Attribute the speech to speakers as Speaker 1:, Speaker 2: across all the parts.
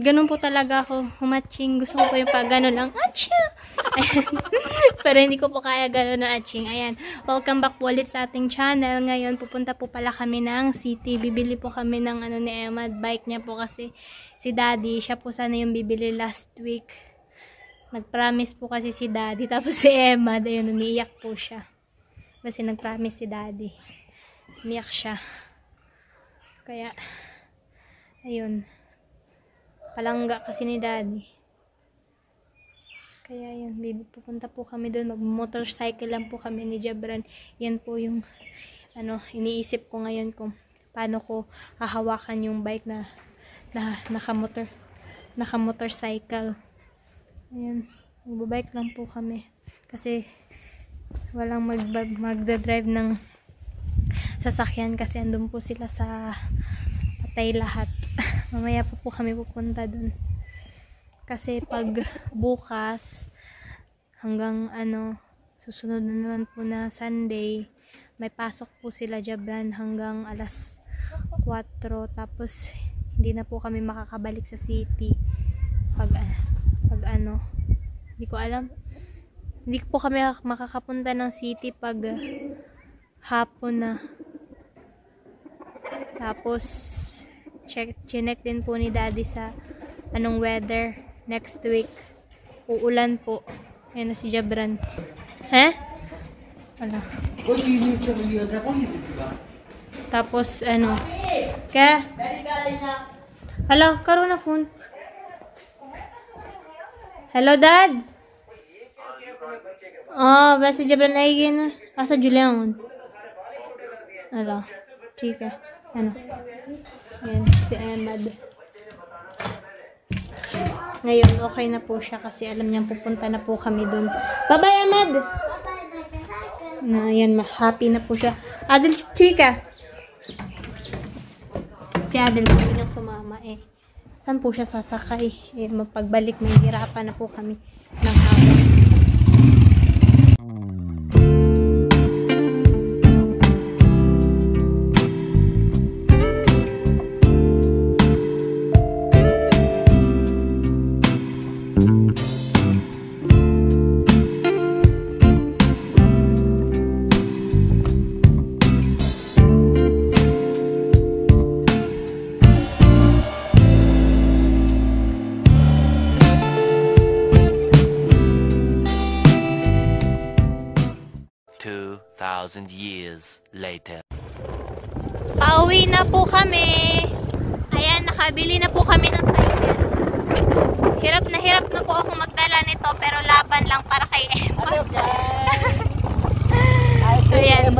Speaker 1: ganun po talaga ako humatching. Gusto ko po yung pag ganun lang. Achoo! Ayan. Pero hindi ko po kaya ganun na atching. Ayan. Welcome back po ulit sa ating channel. Ngayon, pupunta po pala kami ng city. Bibili po kami ng ano ni Emma. Bike niya po kasi si Daddy. Siya po sana yung bibili last week. Nag-promise po kasi si Daddy. Tapos si Emma, ayun, umiiyak po siya. Kasi nag-promise si Daddy. Umiyak siya. Kaya, ayun. Palangga kasi ni Daddy. Kaya yun, pupunta po kami doon. Mag-motorcycle lang po kami ni Jebran. Yan po yung, iniisip ko ngayon kung paano ko hahawakan yung bike na naka-motorcycle. Ayan, magbabike lang po kami. Kasi, walang magdadrive ng sasakyan kasi andun po sila sa patay lahat. Mamaya po kami pupunta dun. Kasi pag bukas hanggang susunod na naman po na Sunday, may pasok po sila Jebran hanggang alas 4. Tapos hindi na po kami makakabalik sa city pag hindi ko alam. Hindi po kami makakapunta ng city pag hapon na. Tapos chinek din po ni Daddy sa anong weather next week. Uulan po. Ayan na si Jebran. He? Wala. Tapos kaya hello, karoon na phone. Hello, Dad? Oh, ba si Jebran ay gina. Asa Julian? Hello. Chika. Ayan, si Ahmad. Ngayon, okay na po siya kasi alam niyang pupunta na po kami dun. Bye-bye, Ahmad! Ayan, happy na po siya. Adel, Chika! Si Adel gusto niyang sumama eh. Saan po siya sasakay? Eh, mapagbalik, may hirapan na po kami ng hapon.
Speaker 2: Years later.
Speaker 1: Pauwi na po kami. Ayan, nakabili na po kami ng cycle. Hirap na po ako magdala nito pero laban lang para kay Emma. Ayan.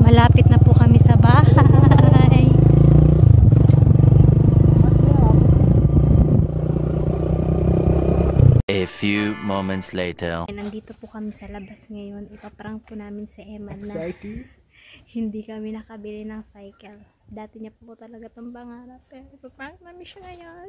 Speaker 1: Malapit na po kami sa bahay.
Speaker 2: A few moments later.
Speaker 1: Nandito po kami sa labas ngayon. Ipaprank po namin si Emma na hindi kami nakabili ng cycle. Dati niya po talaga itong pangarap. Pero ipaprank namin siya ngayon.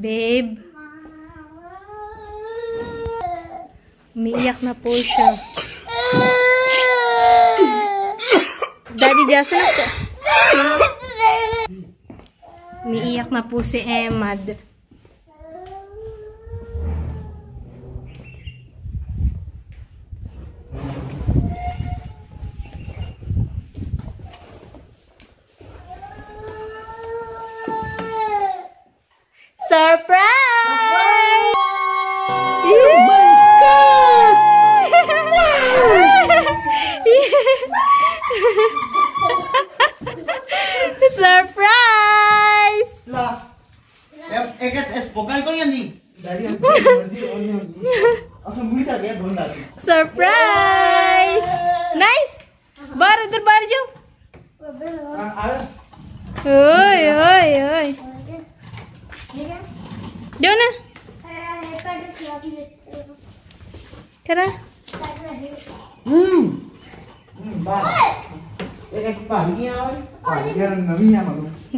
Speaker 1: Babe. Umiiyak na po siya. Daddy Jason ako. Umiiyak na po si Emad. Surprise! Oh my God! Surprise! Surprise! Nice! Baru terbaru jom. Oi, oi, oi. Dona. Kara.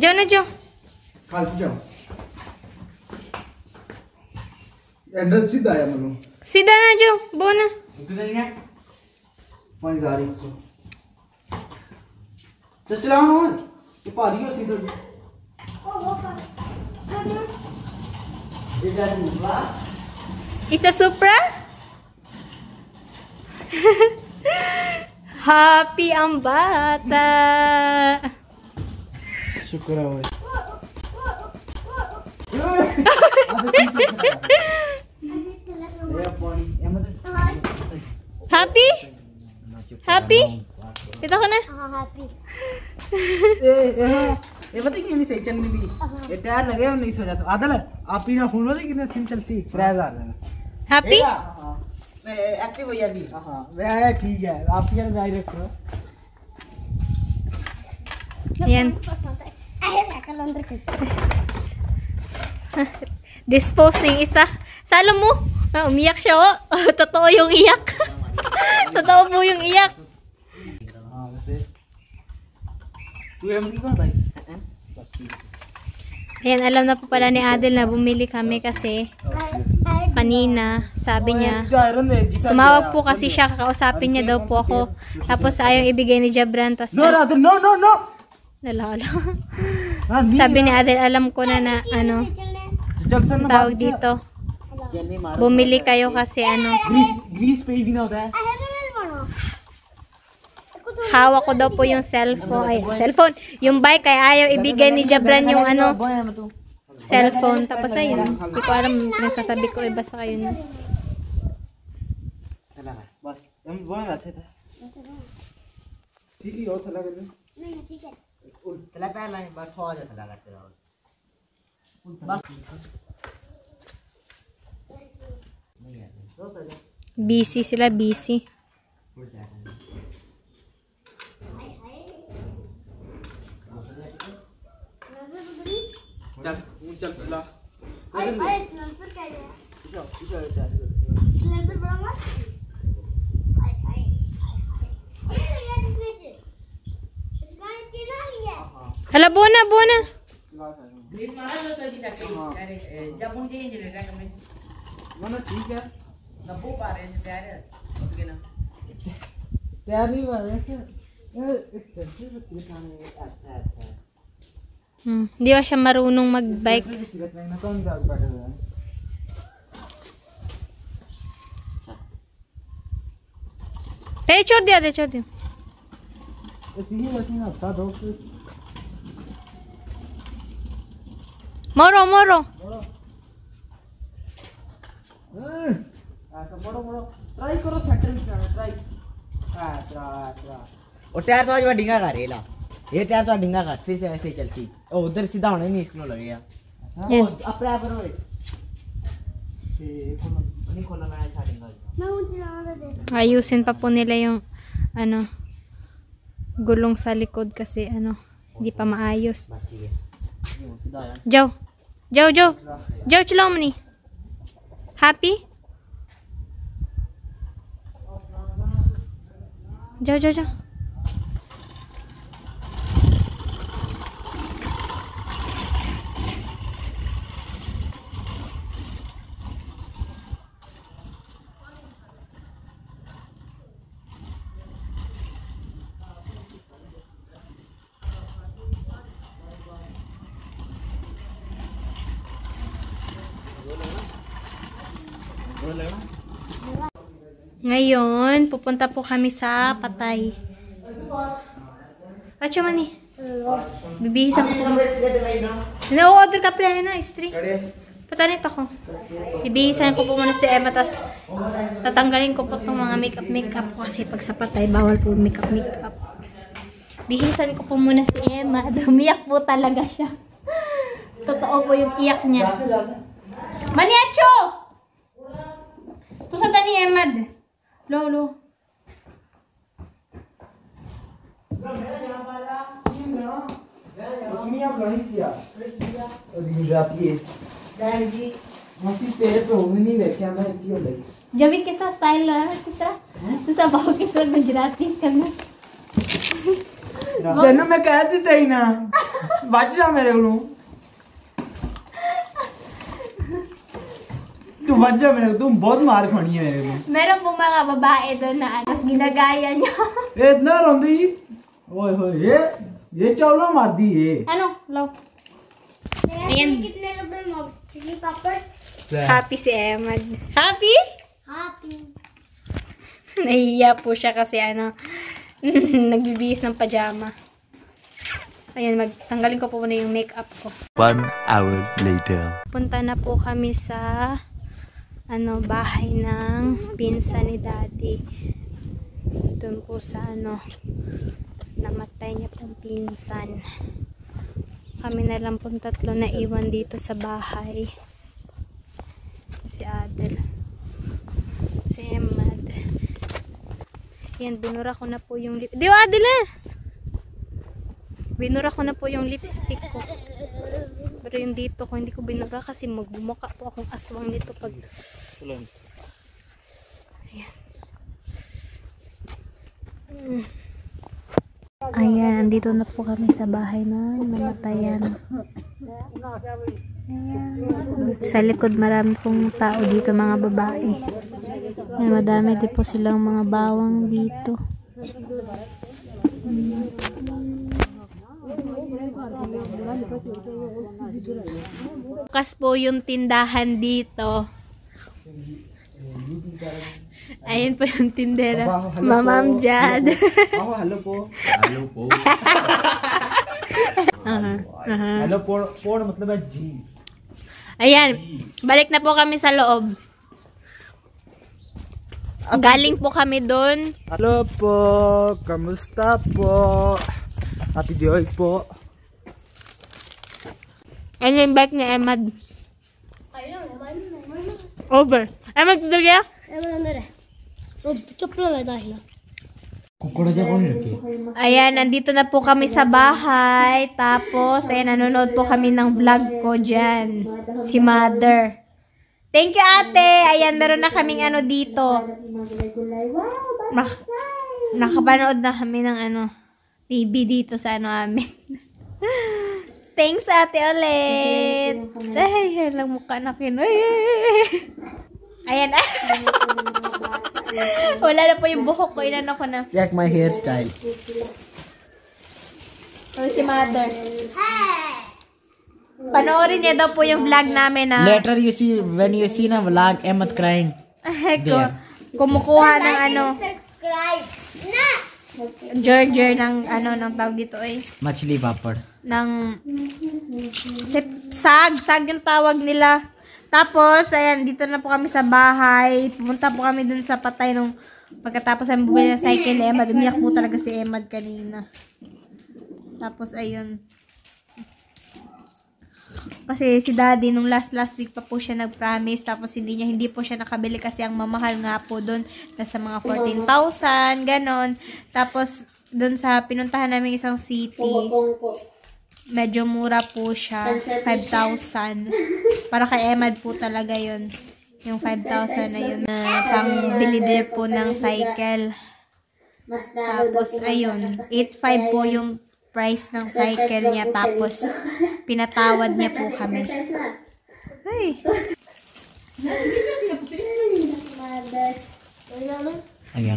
Speaker 1: Jaओ ना जाओ
Speaker 3: एड्रेस सीधा आया मनु
Speaker 1: सीधा ना जाओ बोना
Speaker 3: वहीं जा रही हूँ तो चलाओ ना ये पारी हो सीधा
Speaker 1: It's a Supra. Happy ang bata.
Speaker 3: शुक्र है
Speaker 1: Happy? Happy? Ito ko na.
Speaker 4: happy.
Speaker 3: ये पता है नहीं सही चलने भी ये टायर लगे नहीं सो जाता आदल आप ही ना फोन वाले कितने सिंपल सी प्राइस आ रहा है
Speaker 1: Happy?
Speaker 3: हां मैं एक्टिव हो जाती हां मैं आया ठीक है आप यार मैं रखो
Speaker 1: Ayan.
Speaker 4: Ay, nakalondra ko.
Speaker 1: Disposing isa. Salo mo. Ah, umiyak siya oh. Totoo yung iyak. Totoo po yung iyak.
Speaker 3: हां वैसे तू एमडी कौन भाई
Speaker 1: Ayan, alam na po pala ni Adel na bumili kami kasi kanina, sabi niya, tumawag po kasi siya, kakausapin niya daw po ako. Tapos ayaw ibigay ni Jabran. Tapos,
Speaker 3: no Adel no no no
Speaker 1: nalala. Sabi ni Adel, alam ko na ano,
Speaker 3: जल्सन
Speaker 1: tawag dito. Bumili kayo kasi ano,
Speaker 3: grease पे ही ना होता है
Speaker 1: hawak ko daw po yung cellphone. Ay, cellphone. Yung bike ay ayaw ibigay ni Jabran yung ano, cellphone. Tapos ayun, hindi ko alam, nagsasabi ko, basta kayo na.
Speaker 3: बस हम वो वैसे था ठीक ही हो थला कर
Speaker 4: नहीं ठीक है
Speaker 3: थला पहला बस हो जा थला करते रहो बस नहीं यार दो सजा
Speaker 1: Busy sila, busy.
Speaker 3: चल चला
Speaker 4: ay नंबर क्या है
Speaker 3: इधर
Speaker 4: नंबर बड़ा मत ay ये किसने की इसका चला लिया
Speaker 1: Hala, Bona, Bona.
Speaker 3: ग्रीस मारा तो चल सकते हैं जब उनके इंजीनियर का में ना ठीक है नब्बो पा रहे हैं तैयार है ओके ना तैयार नहीं हुआ वैसे इस सेंटर में कितना है अच्छा
Speaker 1: Di ba siya marunong mag-bike? छोड़ दिया दे, छोड़ दिया. Moro, Moro.
Speaker 3: ट्राई करो सेंटर में ट्राई और टायर तो आज डिंगा कर रेला ये टायर तो डिंगा कर फिर से ऐसे ही चलती ओ उधर सीधा होने नहीं इसको लगेगा ओ अपने पर ओए नहीं खोलना मैं ऐसा डिंगा
Speaker 4: मैं मुझे आने दे
Speaker 1: Ayusin pa po nila yung ano, gulong sa likod kasi ano, hindi pa maayos.
Speaker 3: बस ठीक है सीधा आ
Speaker 1: Joe. Joe, Joe. Joe, chalaw mo ni. Happy? Joe, Joe, Joe. Ngayon, pupunta po kami sa Patay. Acho mani. Bibihisan ko po. Na-order ka pala na, istri. Patanit ako. Bibihisan ko po muna si Emma, tas tatanggalin ko po itong mga makeup ko kasi pag sa Patay, bawal po makeup. Bihisan ko po muna si Emma. Umiyak po talaga siya. Totoo po yung iyak niya. Maniacho! Ito sa tani Emad. Lolo.
Speaker 3: उसमें आप नहीं किया और गुजराती है डैडी जी मसी तेरे पे होने नहीं देखा मैं क्यों ले
Speaker 1: जब कैसा स्टाइल किस तरह तो सब बाहु किस तरह गुजराती करना
Speaker 3: तेनू मैं कह दी थी ना बच जा मेरे को तू बच जा मेरे को तुम बहुत मार खानी है मेरे को
Speaker 1: meron po mga babae doon na alas ginagaya niya.
Speaker 3: इतना रोंदी ओए होए ये चावला मार दी है
Speaker 1: Ano? Law. Ayan.
Speaker 4: कितने रुपए में चिली पापड़
Speaker 1: Happy si Emad. Happy?
Speaker 4: happy
Speaker 1: Nahihiya po siya kasi nagbibihis ng pajama. Ayan, tanggalin ko po muna yung makeup ko.
Speaker 2: 1 hour later.
Speaker 1: Punta na po kami sa bahay ng pinsan ni Daddy. Doon po sa namatay niya pong pinsan. Kami na lang pong tatlo na iwan dito sa bahay. Si Adel. Si Emad. Yan, binura ko na po yung lipstick. Di ba, Adel binura ko na po yung lipstick ko. Pero yung dito ko, hindi ko binura kasi magbumuka po akong aswang dito pag... Ayan, andito na po kami sa bahay na namatayan. Ayan. Sa likod marami pong tao dito, mga babae. Ayan, madami din po silang mga bawang dito. Bukas po yung tindahan dito. Ayun po yung tindera. Mamam Jad.
Speaker 3: Hello po hello पोड़ मतलब है जी
Speaker 1: Ayan, balik na po kami sa loob. Galing po kami doon.
Speaker 3: Hello po, kamusta po? Happy Day po.
Speaker 1: Ano yung bike ni Emad? Over. Emad, tuloy kaya? Ayan, nandito na po kami sa bahay. Tapos, ayan, nanonood po kami ng vlog ko dyan. Si Mother. Thank you, ate. Ayan, meron na kaming dito. Nakapanood na kami ng TV dito sa amin. Thanks, ate, ulit. Ay, lang mukha na Pinoy. Ayan. Wala na po yung buhok ko. Inano ko na.
Speaker 3: Check my hairstyle.
Speaker 1: Si Mother. Panoorin niya daw po yung vlog namin na.
Speaker 3: Later you see, when you see na vlog, Emad crying.
Speaker 1: Kumukuha ng
Speaker 4: subscribe na
Speaker 1: Georger ng ng tawag dito
Speaker 3: Machli papad.
Speaker 1: ng sag yung tawag nila. Tapos, ayan, dito na po kami sa bahay. Pumunta po kami dun sa Patay nung pagkatapos ay bumili ng cycle ni Emad. Umiyak po talaga si Emad kanina. Tapos, ayun. Kasi si Daddy, nung last week pa po siya nag-promise. Tapos, hindi po siya nakabili kasi ang mamahal nga po dun. Nasa mga 14,000, ganon. Tapos, dun sa pinuntahan namin isang city, medyo mura po siya, 5,000. Para kay Emad po talaga yun. Yung 5,000 na yun na pang bili din po ng cycle. Tapos, ayun, 8,500 po yung price ng cycle niya. Tapos, pinatawad niya po kami. Hey!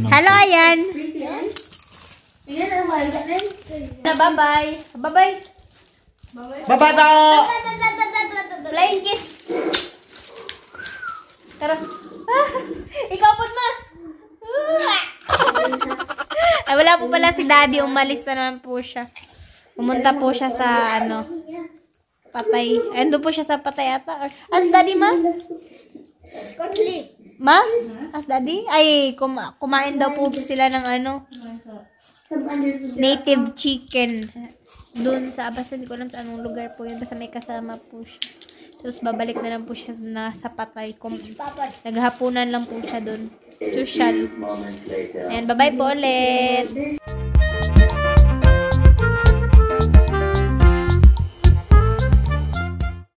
Speaker 1: Hello, ayan! Bye-bye! Bye-bye!
Speaker 3: Bye-bye po!
Speaker 1: Flying kiss! Daddy, umalis na naman po siya. Pumunta po siya sa, patay. Ando po siya sa patay ata. As Daddy, ma? Ma? As Daddy? Ay, kumain daw po sila ng native chicken. Doon sa, basta hindi ko alam sa anong lugar po yun. Basta may kasama po siya. Tapos babalik na lang po siya sa patay. Naghapunan lang po siya doon. Social. And bye-bye po ulit.